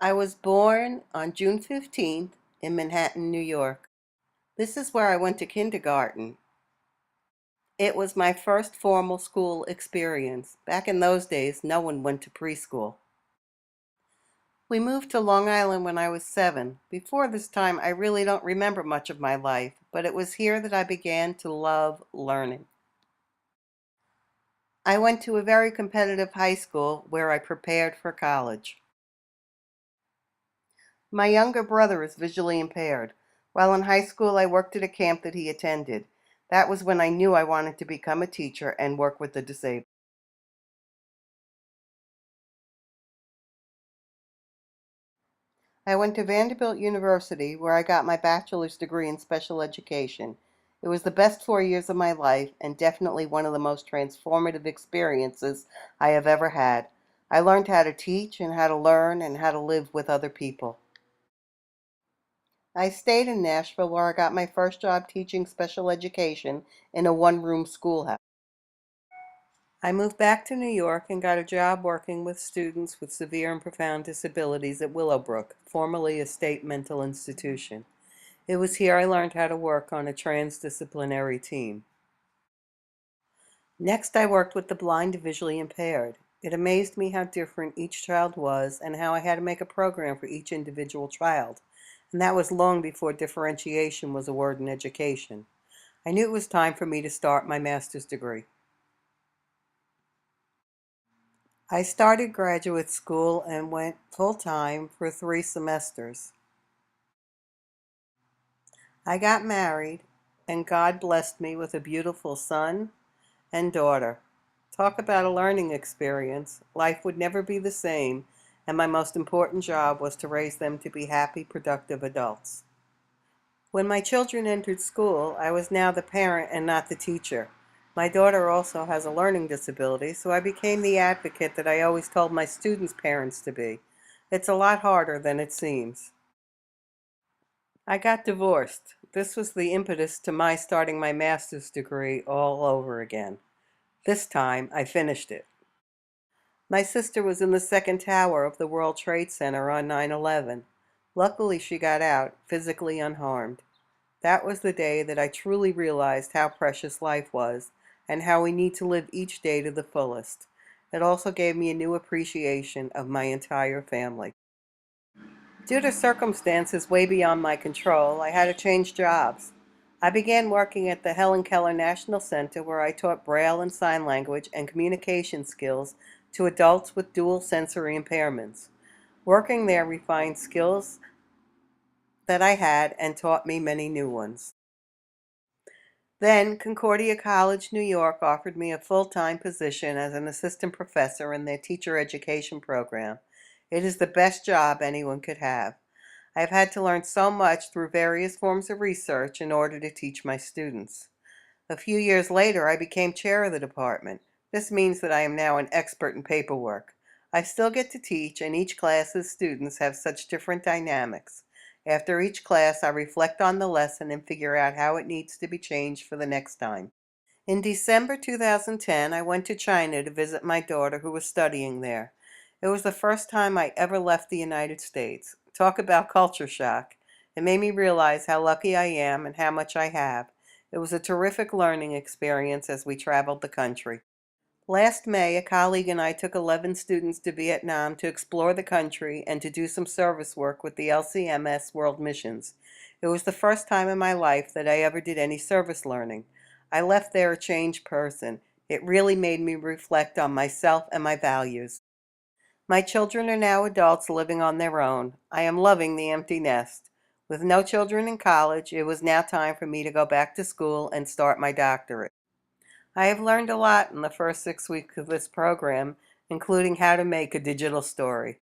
I was born on June 15th in Manhattan, New York. This is where I went to kindergarten. It was my first formal school experience. Back in those days, no one went to preschool. We moved to Long Island when I was 7. Before this time, I really don't remember much of my life, but it was here that I began to love learning. I went to a very competitive high school where I prepared for college. My younger brother is visually impaired. While in high school, I worked at a camp that he attended. That was when I knew I wanted to become a teacher and work with the disabled. I went to Vanderbilt University, where I got my bachelor's degree in special education. It was the best 4 years of my life and definitely one of the most transformative experiences I have ever had. I learned how to teach and how to learn and how to live with other people. I stayed in Nashville where I got my first job teaching special education in a one-room schoolhouse. I moved back to New York and got a job working with students with severe and profound disabilities at Willowbrook, formerly a state mental institution. It was here I learned how to work on a transdisciplinary team. Next, I worked with the blind and visually impaired. It amazed me how different each child was and how I had to make a program for each individual child. And that was long before differentiation was a word in education. I knew it was time for me to start my master's degree. I started graduate school and went full-time for 3 semesters. I got married, and God blessed me with a beautiful son and daughter. Talk about a learning experience. Life would never be the same, and my most important job was to raise them to be happy, productive adults. When my children entered school, I was now the parent and not the teacher. My daughter also has a learning disability, so I became the advocate that I always told my students' parents to be. It's a lot harder than it seems. I got divorced. This was the impetus to my starting my master's degree all over again. This time, I finished it. My sister was in the second tower of the World Trade Center on 9/11. Luckily, she got out, physically unharmed. That was the day that I truly realized how precious life was and how we need to live each day to the fullest. It also gave me a new appreciation of my entire family. Due to circumstances way beyond my control, I had to change jobs. I began working at the Helen Keller National Center where I taught Braille and Sign Language and communication skills to adults with dual sensory impairments. Working there refined skills that I had and taught me many new ones. Then Concordia College, New York offered me a full-time position as an assistant professor in their teacher education program. It is the best job anyone could have. I have had to learn so much through various forms of research in order to teach my students. A few years later, I became chair of the department. This means that I am now an expert in paperwork. I still get to teach, and each class's students have such different dynamics. After each class, I reflect on the lesson and figure out how it needs to be changed for the next time. In December 2010, I went to China to visit my daughter who was studying there. It was the first time I ever left the United States. Talk about culture shock. It made me realize how lucky I am and how much I have. It was a terrific learning experience as we traveled the country. Last May, a colleague and I took 11 students to Vietnam to explore the country and to do some service work with the LCMS World Missions. It was the first time in my life that I ever did any service learning. I left there a changed person. It really made me reflect on myself and my values. My children are now adults living on their own. I am loving the empty nest. With no children in college, it was now time for me to go back to school and start my doctorate. I have learned a lot in the first 6 weeks of this program, including how to make a digital story.